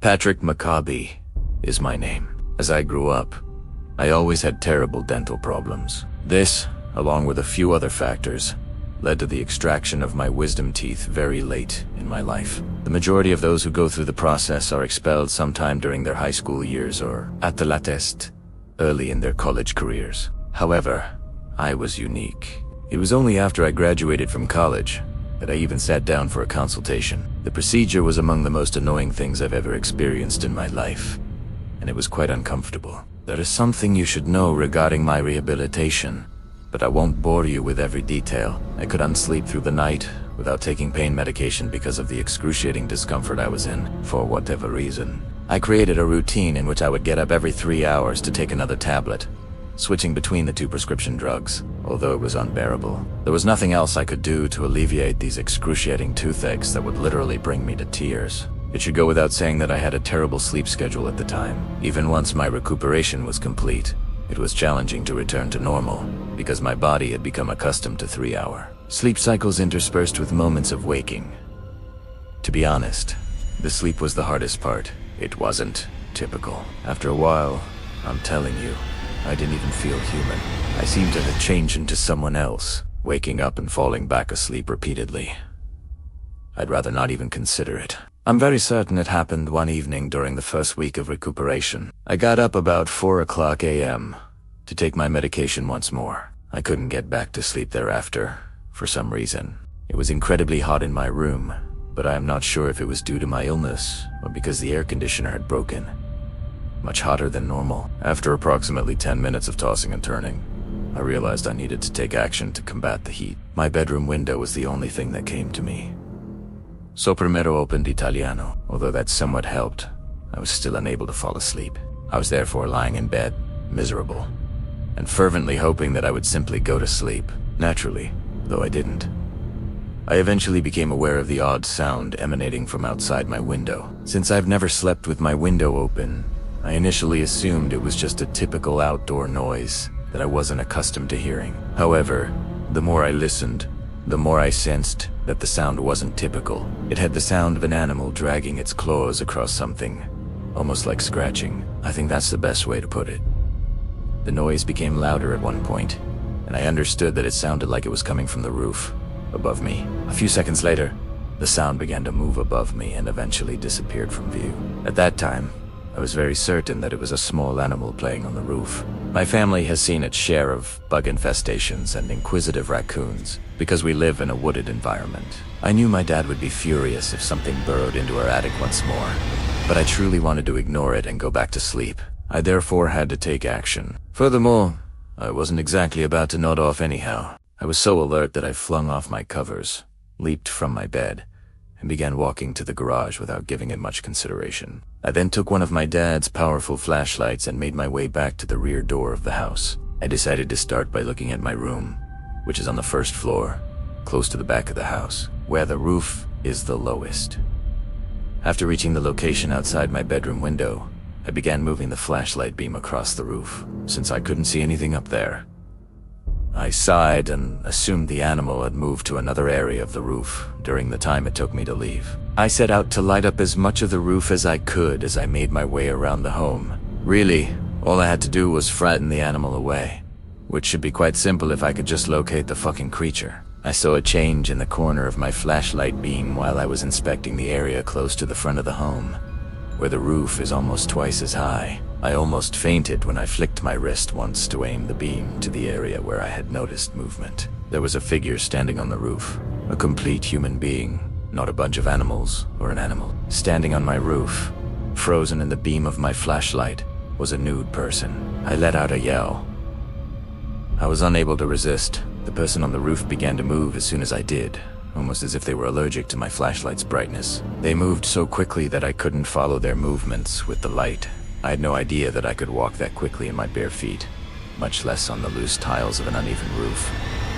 Patrick Maccabi is my name. As I grew up, I always had terrible dental problems. This, along with a few other factors, led to the extraction of my wisdom teeth very late in my life. The majority of those who go through the process are expelled sometime during their high school years or, at the latest, early in their college careers. However, I was unique. It was only after I graduated from college that I even sat down for a consultation. The procedure was among the most annoying things I've ever experienced in my life, and it was quite uncomfortable. There is something you should know regarding my rehabilitation, but I won't bore you with every detail. I couldn't sleep through the night without taking pain medication because of the excruciating discomfort I was in, for whatever reason. I created a routine in which I would get up every 3 hours to take another tablet, switching between the 2 prescription drugs, although it was unbearable. There was nothing else I could do to alleviate these excruciating toothaches that would literally bring me to tears. It should go without saying that I had a terrible sleep schedule at the time. Even once my recuperation was complete, it was challenging to return to normal, because my body had become accustomed to 3-hour sleep cycles interspersed with moments of waking. To be honest, the sleep was the hardest part. It wasn't typical. After a while, I'm telling you, I didn't even feel human. I seemed to have changed into someone else, waking up and falling back asleep repeatedly. I'd rather not even consider it. I'm very certain it happened one evening during the first week of recuperation. I got up about 4:00 a.m. to take my medication once more. I couldn't get back to sleep thereafter, for some reason. It was incredibly hot in my room, but I am not sure if it was due to my illness or because the air conditioner had broken. Much hotter than normal. After approximately 10 minutes of tossing and turning, I realized I needed to take action to combat the heat. My bedroom window was the only thing that came to me. So primero opened Italiano. Although that somewhat helped, I was still unable to fall asleep. I was therefore lying in bed, miserable, and fervently hoping that I would simply go to sleep. Naturally, though I didn't. I eventually became aware of the odd sound emanating from outside my window. Since I've never slept with my window open, I initially assumed it was just a typical outdoor noise that I wasn't accustomed to hearing. However, the more I listened, the more I sensed that the sound wasn't typical. It had the sound of an animal dragging its claws across something, almost like scratching. I think that's the best way to put it. The noise became louder at one point, and I understood that it sounded like it was coming from the roof above me. A few seconds later, the sound began to move above me and eventually disappeared from view. At that time, I was very certain that it was a small animal playing on the roof. My family has seen its share of bug infestations and inquisitive raccoons because we live in a wooded environment. I knew my dad would be furious if something burrowed into our attic once more, but I truly wanted to ignore it and go back to sleep. I therefore had to take action. Furthermore, I wasn't exactly about to nod off anyhow. I was so alert that I flung off my covers, leaped from my bed, and began walking to the garage without giving it much consideration. I then took one of my dad's powerful flashlights and made my way back to the rear door of the house. I decided to start by looking at my room, which is on the first floor, close to the back of the house, where the roof is the lowest. After reaching the location outside my bedroom window, I began moving the flashlight beam across the roof. Since I couldn't see anything up there, I sighed and assumed the animal had moved to another area of the roof during the time it took me to leave. I set out to light up as much of the roof as I could as I made my way around the home. Really, all I had to do was frighten the animal away, which should be quite simple if I could just locate the fucking creature. I saw a change in the corner of my flashlight beam while I was inspecting the area close to the front of the home, where the roof is almost twice as high. I almost fainted when I flicked my wrist once to aim the beam to the area where I had noticed movement. There was a figure standing on the roof, a complete human being, not a bunch of animals or an animal. Standing on my roof, frozen in the beam of my flashlight, was a nude person. I let out a yell. I was unable to resist. The person on the roof began to move as soon as I did, almost as if they were allergic to my flashlight's brightness. They moved so quickly that I couldn't follow their movements with the light. I had no idea that I could walk that quickly in my bare feet, much less on the loose tiles of an uneven roof,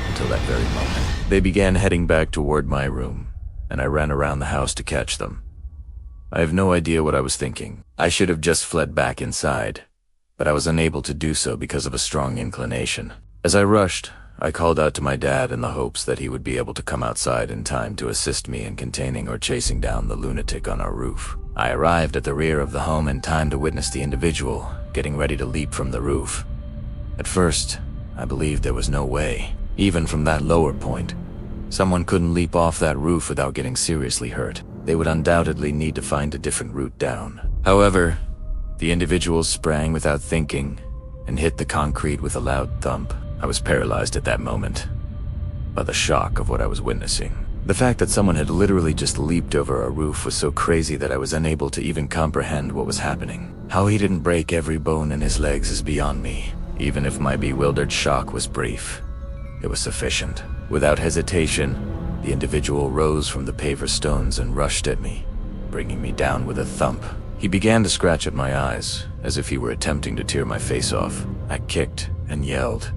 until that very moment. They began heading back toward my room, and I ran around the house to catch them. I have no idea what I was thinking. I should have just fled back inside, but I was unable to do so because of a strong inclination. As I rushed, I called out to my dad in the hopes that he would be able to come outside in time to assist me in containing or chasing down the lunatic on our roof. I arrived at the rear of the home in time to witness the individual getting ready to leap from the roof. At first, I believed there was no way, even from that lower point. Someone couldn't leap off that roof without getting seriously hurt. They would undoubtedly need to find a different route down. However, the individual sprang without thinking and hit the concrete with a loud thump. I was paralyzed at that moment by the shock of what I was witnessing. The fact that someone had literally just leaped over a roof was so crazy that I was unable to even comprehend what was happening. How he didn't break every bone in his legs is beyond me. Even if my bewildered shock was brief, it was sufficient. Without hesitation, the individual rose from the paver stones and rushed at me, bringing me down with a thump. He began to scratch at my eyes, as if he were attempting to tear my face off. I kicked and yelled,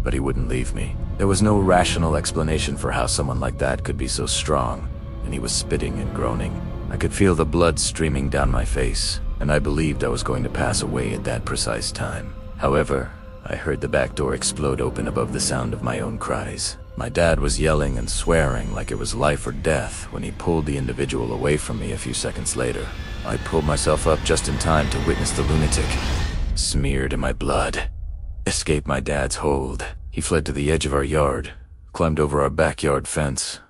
but he wouldn't leave me. There was no rational explanation for how someone like that could be so strong, and he was spitting and groaning. I could feel the blood streaming down my face, and I believed I was going to pass away at that precise time. However, I heard the back door explode open above the sound of my own cries. My dad was yelling and swearing like it was life or death when he pulled the individual away from me a few seconds later. I pulled myself up just in time to witness the lunatic, smeared in my blood, escape my dad's hold. He fled to the edge of our yard, climbed over our backyard fence,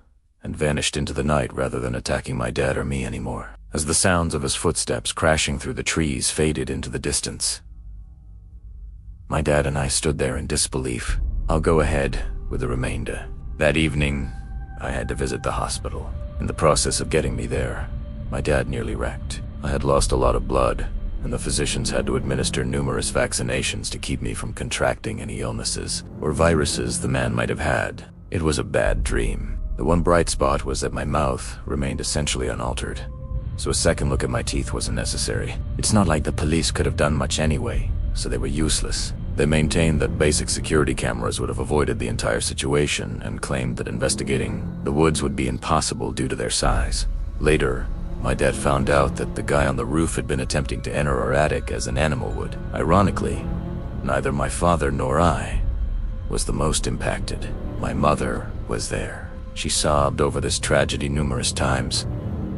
and vanished into the night rather than attacking my dad or me anymore. As the sounds of his footsteps crashing through the trees faded into the distance, my dad and I stood there in disbelief. I'll go ahead with the remainder. That evening, I had to visit the hospital. In the process of getting me there, my dad nearly wrecked. I had lost a lot of blood, and the physicians had to administer numerous vaccinations to keep me from contracting any illnesses or viruses the man might have had. It was a bad dream. The one bright spot was that my mouth remained essentially unaltered, so a second look at my teeth wasn't necessary. It's not like the police could have done much anyway, so they were useless. They maintained that basic security cameras would have avoided the entire situation and claimed that investigating the woods would be impossible due to their size. Later, my dad found out that the guy on the roof had been attempting to enter our attic as an animal would. Ironically, neither my father nor I was the most impacted. My mother was there. She sobbed over this tragedy numerous times,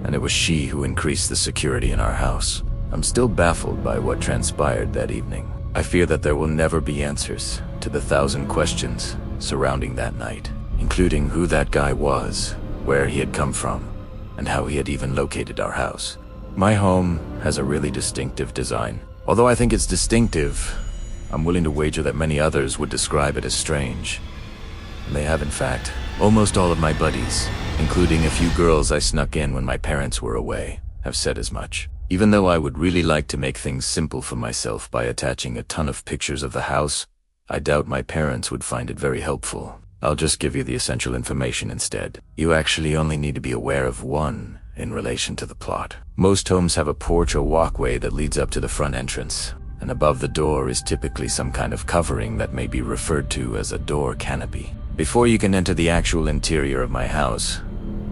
and it was she who increased the security in our house. I'm still baffled by what transpired that evening. I fear that there will never be answers to the 1,000 questions surrounding that night, including who that guy was, where he had come from, and how he had even located our house. My home has a really distinctive design. Although I think it's distinctive, I'm willing to wager that many others would describe it as strange. And they have, in fact. Almost all of my buddies, including a few girls I snuck in when my parents were away, have said as much. Even though I would really like to make things simple for myself by attaching a ton of pictures of the house, I doubt my parents would find it very helpful. I'll just give you the essential information instead. You actually only need to be aware of one in relation to the plot. Most homes have a porch or walkway that leads up to the front entrance, and above the door is typically some kind of covering that may be referred to as a door canopy. Before you can enter the actual interior of my house,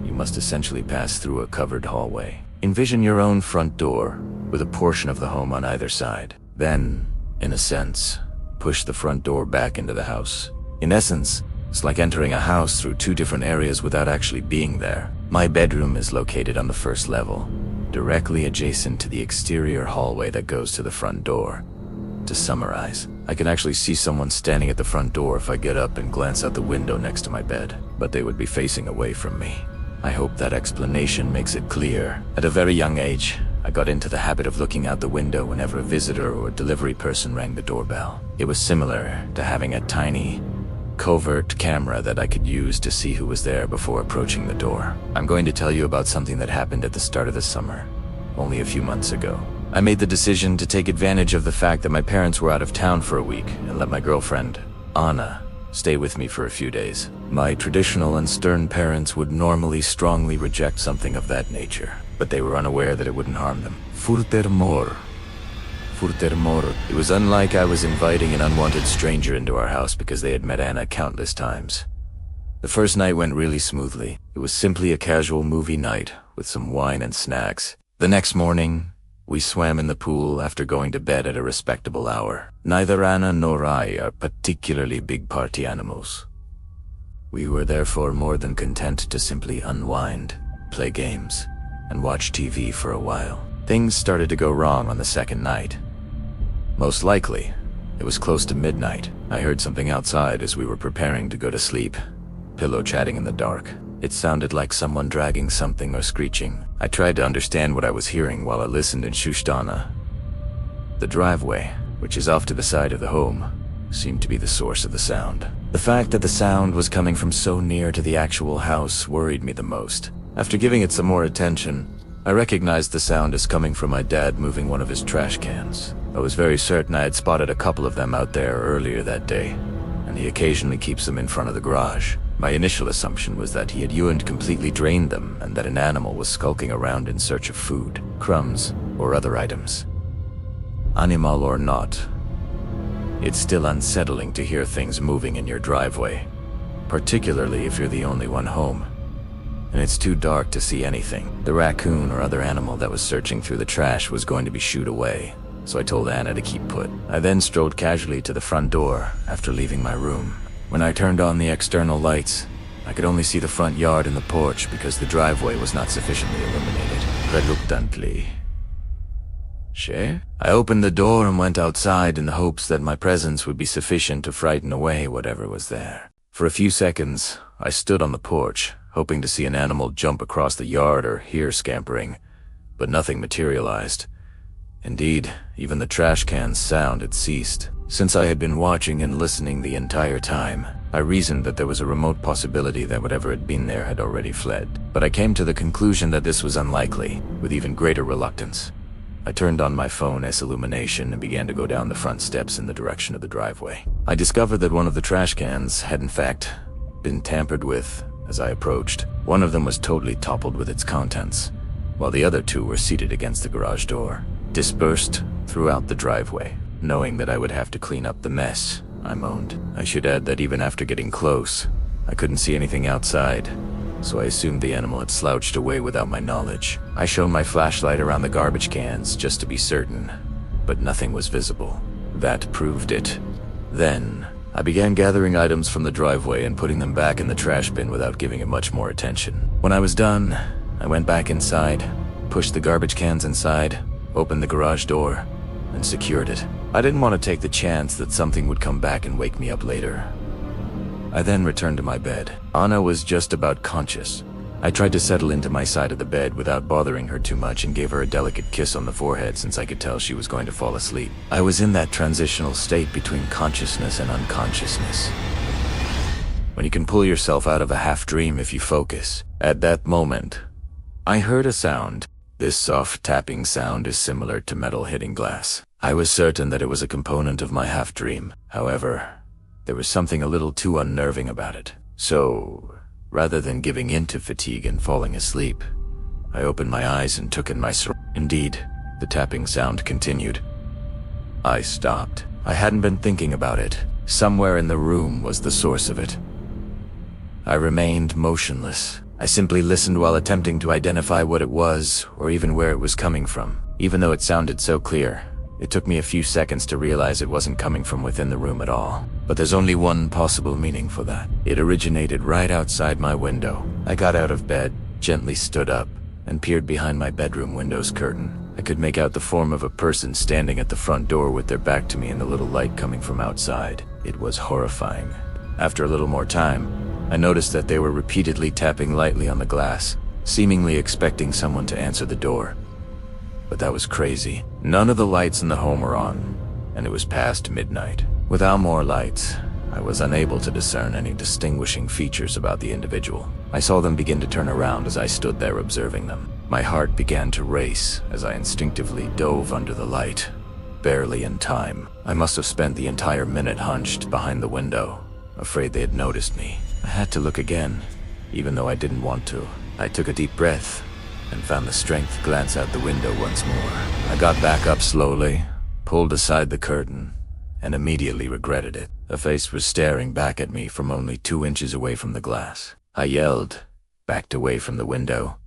you must essentially pass through a covered hallway. Envision your own front door with a portion of the home on either side. Then, in a sense, push the front door back into the house. In essence, it's like entering a house through two different areas without actually being there. My bedroom is located on the first level, directly adjacent to the exterior hallway that goes to the front door. To summarize, I can actually see someone standing at the front door if I get up and glance out the window next to my bed, but they would be facing away from me. I hope that explanation makes it clear. At a very young age, I got into the habit of looking out the window whenever a visitor or a delivery person rang the doorbell. It was similar to having a tiny, covert camera that I could use to see who was there before approaching the door. I'm going to tell you about something that happened at the start of the summer, only a few months ago. I made the decision to take advantage of the fact that my parents were out of town for a week and let my girlfriend, Anna, stay with me for a few days. My traditional and stern parents would normally strongly reject something of that nature, but they were unaware that it wouldn't harm them. Furter mor. It was unlike I was inviting an unwanted stranger into our house because they had met Anna countless times. The first night went really smoothly. It was simply a casual movie night with some wine and snacks. The next morning, we swam in the pool after going to bed at a respectable hour. Neither Anna nor I are particularly big party animals, We were therefore more than content to simply unwind, play games, and watch TV for a while. Things started to go wrong on the second night. Most likely, it was close to midnight. I heard something outside as we were preparing to go to sleep, pillow chatting in the dark. It sounded like someone dragging something or screeching. I tried to understand what I was hearing while I listened in Shushtana. The driveway, which is off to the side of the home, seemed to be the source of the sound. The fact that the sound was coming from so near to the actual house worried me the most. After giving it some more attention, I recognized the sound as coming from my dad moving one of his trash cans. I was very certain I had spotted a couple of them out there earlier that day, and he occasionally keeps them in front of the garage. My initial assumption was that he had completely drained them and that an animal was skulking around in search of food, crumbs, or other items. Animal or not, it's still unsettling to hear things moving in your driveway, particularly if you're the only one home, and it's too dark to see anything. The raccoon or other animal that was searching through the trash was going to be shooed away, so I told Anna to keep put. I then strolled casually to the front door after leaving my room. When I turned on the external lights, I could only see the front yard and the porch because the driveway was not sufficiently illuminated. Reluctantly, I opened the door and went outside in the hopes that my presence would be sufficient to frighten away whatever was there. For a few seconds, I stood on the porch, hoping to see an animal jump across the yard or hear scampering, but nothing materialized. Indeed, even the trash can's sound had ceased. Since I had been watching and listening the entire time, I reasoned that there was a remote possibility that whatever had been there had already fled. But I came to the conclusion that this was unlikely, with even greater reluctance. I turned on my phone as illumination and began to go down the front steps in the direction of the driveway. I discovered that one of the trash cans had in fact been tampered with as I approached. One of them was totally toppled with its contents, while the other two were seated against the garage door, dispersed throughout the driveway. Knowing that I would have to clean up the mess, I moaned. I should add that even after getting close, I couldn't see anything outside, so I assumed the animal had slouched away without my knowledge. I shone my flashlight around the garbage cans just to be certain, but nothing was visible. That proved it. Then, I began gathering items from the driveway and putting them back in the trash bin without giving it much more attention. When I was done, I went back inside, pushed the garbage cans inside, opened the garage door, and secured it. I didn't want to take the chance that something would come back and wake me up later. I then returned to my bed. Anna was just about conscious. I tried to settle into my side of the bed without bothering her too much and gave her a delicate kiss on the forehead since I could tell she was going to fall asleep. I was in that transitional state between consciousness and unconsciousness, when you can pull yourself out of a half-dream if you focus. At that moment, I heard a sound. This soft tapping sound is similar to metal hitting glass. I was certain that it was a component of my half-dream. However, there was something a little too unnerving about it. So, rather than giving in to fatigue and falling asleep, I opened my eyes and took in my surroundings. Indeed, the tapping sound continued. I stopped. I hadn't been thinking about it. Somewhere in the room was the source of it. I remained motionless. I simply listened while attempting to identify what it was or even where it was coming from. Even though it sounded so clear, it took me a few seconds to realize it wasn't coming from within the room at all. But there's only one possible meaning for that. It originated right outside my window. I got out of bed, gently stood up, and peered behind my bedroom window's curtain. I could make out the form of a person standing at the front door with their back to me and the little light coming from outside. It was horrifying. After a little more time, I noticed that they were repeatedly tapping lightly on the glass, seemingly expecting someone to answer the door. But that was crazy. None of the lights in the home were on, and it was past midnight. Without more lights, I was unable to discern any distinguishing features about the individual. I saw them begin to turn around as I stood there observing them. My heart began to race as I instinctively dove under the light, barely in time. I must have spent the entire minute hunched behind the window, afraid they had noticed me. I had to look again, even though I didn't want to. I took a deep breath and found the strength to glance out the window once more. I got back up slowly, pulled aside the curtain, and immediately regretted it. A face was staring back at me from only 2 inches away from the glass. I yelled, backed away from the window,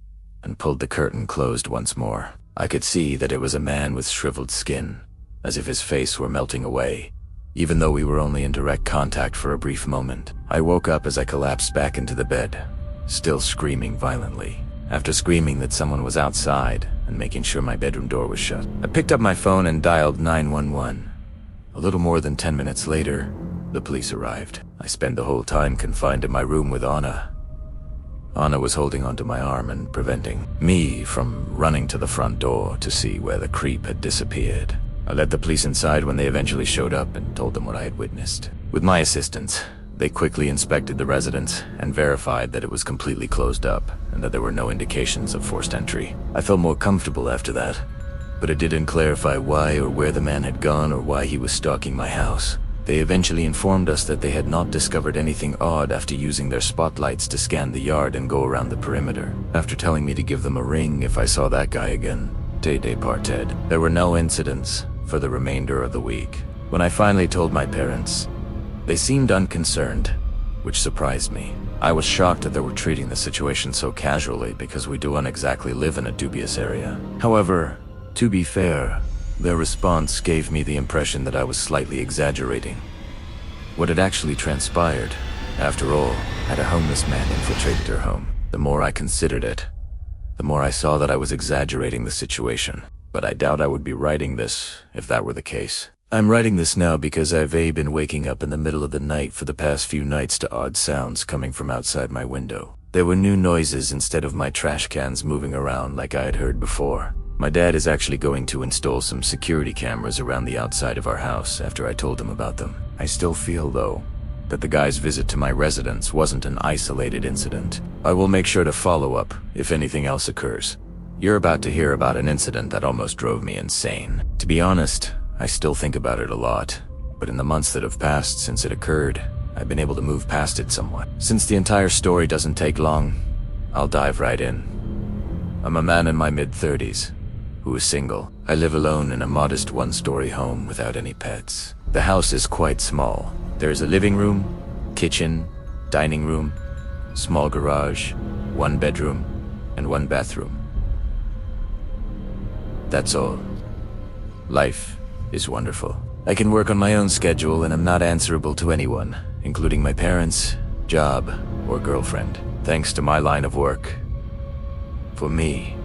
and pulled the curtain closed once more. I could see that it was a man with shriveled skin, as if his face were melting away, even though we were only in direct contact for a brief moment. I woke up as I collapsed back into the bed, still screaming violently. After screaming that someone was outside and making sure my bedroom door was shut, I picked up my phone and dialed 911. A little more than 10 minutes later, the police arrived. I spent the whole time confined in my room with Anna. Anna was holding onto my arm and preventing me from running to the front door to see where the creep had disappeared. I led the police inside when they eventually showed up and told them what I had witnessed. With my assistance, they quickly inspected the residence and verified that it was completely closed up and that there were no indications of forced entry. I felt more comfortable after that, but it didn't clarify why or where the man had gone or why he was stalking my house. They eventually informed us that they had not discovered anything odd after using their spotlights to scan the yard and go around the perimeter. After telling me to give them a ring if I saw that guy again, they departed. There were no incidents for the remainder of the week. When I finally told my parents, they seemed unconcerned, which surprised me. I was shocked that they were treating the situation so casually because we don't exactly live in a dubious area. However, to be fair, their response gave me the impression that I was slightly exaggerating. What had actually transpired, after all, had a homeless man infiltrated their home. The more I considered it, the more I saw that I was exaggerating the situation. But I doubt I would be writing this if that were the case. I'm writing this now because I've been waking up in the middle of the night for the past few nights to odd sounds coming from outside my window. There were new noises instead of my trash cans moving around like I had heard before. My dad is actually going to install some security cameras around the outside of our house after I told him about them. I still feel, though, that the guy's visit to my residence wasn't an isolated incident. I will make sure to follow up if anything else occurs. You're about to hear about an incident that almost drove me insane. To be honest, I still think about it a lot, but in the months that have passed since it occurred, I've been able to move past it somewhat. Since the entire story doesn't take long, I'll dive right in. I'm a man in my mid-30s. Who is single. I live alone in a modest one-story home without any pets. The house is quite small. There is a living room, kitchen, dining room, small garage, one bedroom, and one bathroom. That's all. Life is wonderful. I can work on my own schedule and I'm not answerable to anyone, including my parents, job, or girlfriend. Thanks to my line of work. For me,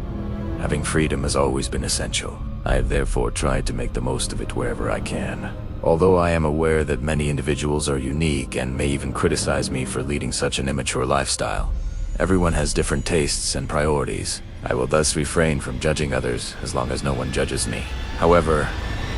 having freedom has always been essential. I have therefore tried to make the most of it wherever I can. Although I am aware that many individuals are unique and may even criticize me for leading such an immature lifestyle, everyone has different tastes and priorities. I will thus refrain from judging others as long as no one judges me. However,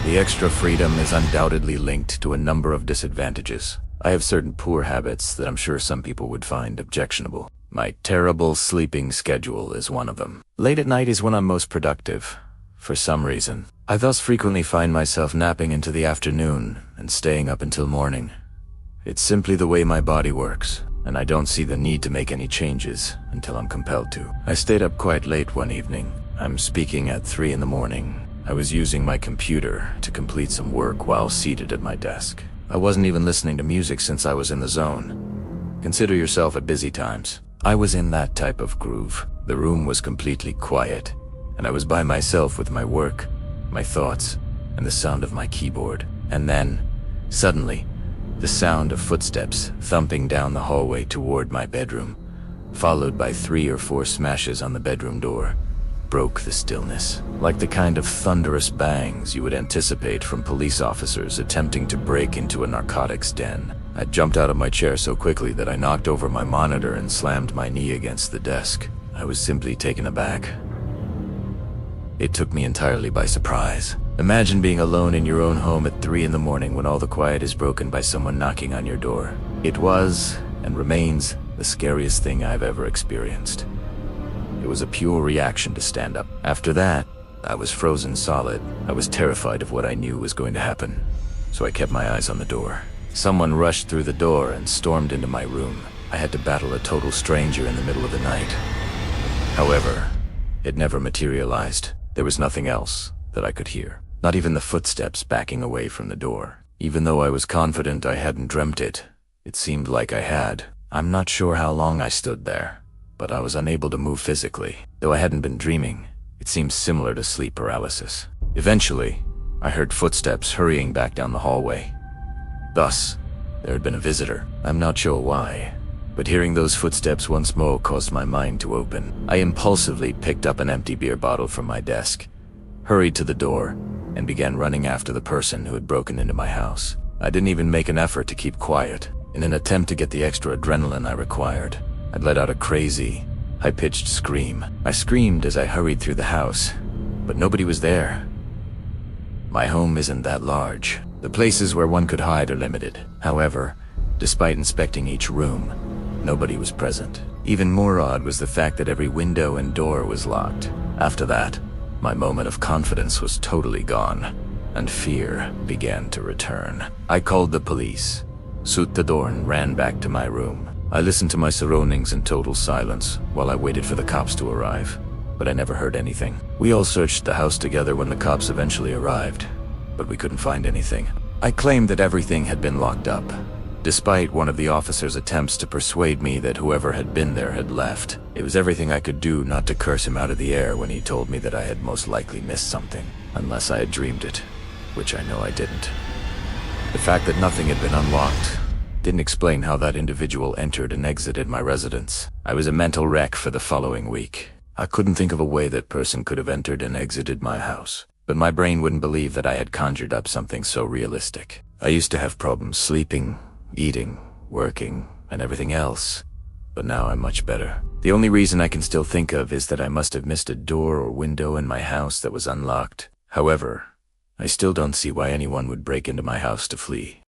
the extra freedom is undoubtedly linked to a number of disadvantages. I have certain poor habits that I'm sure some people would find objectionable. My terrible sleeping schedule is one of them. Late at night is when I'm most productive, for some reason. I thus frequently find myself napping into the afternoon and staying up until morning. It's simply the way my body works, and I don't see the need to make any changes until I'm compelled to. I stayed up quite late one evening. I'm speaking at 3 in the morning. I was using my computer to complete some work while seated at my desk. I wasn't even listening to music since I was in the zone. Consider yourself at busy times. I was in that type of groove. The room was completely quiet, and I was by myself with my work, my thoughts, and the sound of my keyboard. And then, suddenly, the sound of footsteps thumping down the hallway toward my bedroom, followed by 3 or 4 smashes on the bedroom door, broke the stillness. Like the kind of thunderous bangs you would anticipate from police officers attempting to break into a narcotics den. I jumped out of my chair so quickly that I knocked over my monitor and slammed my knee against the desk. I was simply taken aback. It took me entirely by surprise. Imagine being alone in your own home at 3 in the morning when all the quiet is broken by someone knocking on your door. It was, and remains, the scariest thing I've ever experienced. It was a pure reaction to stand up. After that, I was frozen solid. I was terrified of what I knew was going to happen, so I kept my eyes on the door. Someone rushed through the door and stormed into my room. I had to battle a total stranger in the middle of the night. However, it never materialized. There was nothing else that I could hear. Not even the footsteps backing away from the door. Even though I was confident I hadn't dreamt it, it seemed like I had. I'm not sure how long I stood there, but I was unable to move physically. Though I hadn't been dreaming, it seemed similar to sleep paralysis. Eventually, I heard footsteps hurrying back down the hallway. Thus, there had been a visitor. I'm not sure why, but hearing those footsteps once more caused my mind to open. I impulsively picked up an empty beer bottle from my desk, hurried to the door, and began running after the person who had broken into my house. I didn't even make an effort to keep quiet. In an attempt to get the extra adrenaline I required, I'd let out a crazy, high-pitched scream. I screamed as I hurried through the house, but nobody was there. My home isn't that large. The places where one could hide are limited. However, despite inspecting each room, nobody was present. Even more odd was the fact that every window and door was locked. After that, my moment of confidence was totally gone, and fear began to return. I called the police, shut the door, and ran back to my room. I listened to my surroundings in total silence while I waited for the cops to arrive, but I never heard anything. We all searched the house together when the cops eventually arrived, but we couldn't find anything. I claimed that everything had been locked up, despite one of the officers' attempts to persuade me that whoever had been there had left. It was everything I could do not to curse him out of the air when he told me that I had most likely missed something, unless I had dreamed it, which I know I didn't. The fact that nothing had been unlocked didn't explain how that individual entered and exited my residence. I was a mental wreck for the following week. I couldn't think of a way that person could have entered and exited my house, but my brain wouldn't believe that I had conjured up something so realistic. I used to have problems sleeping, eating, working, and everything else, but now I'm much better. The only reason I can still think of is that I must have missed a door or window in my house that was unlocked. However, I still don't see why anyone would break into my house to flee.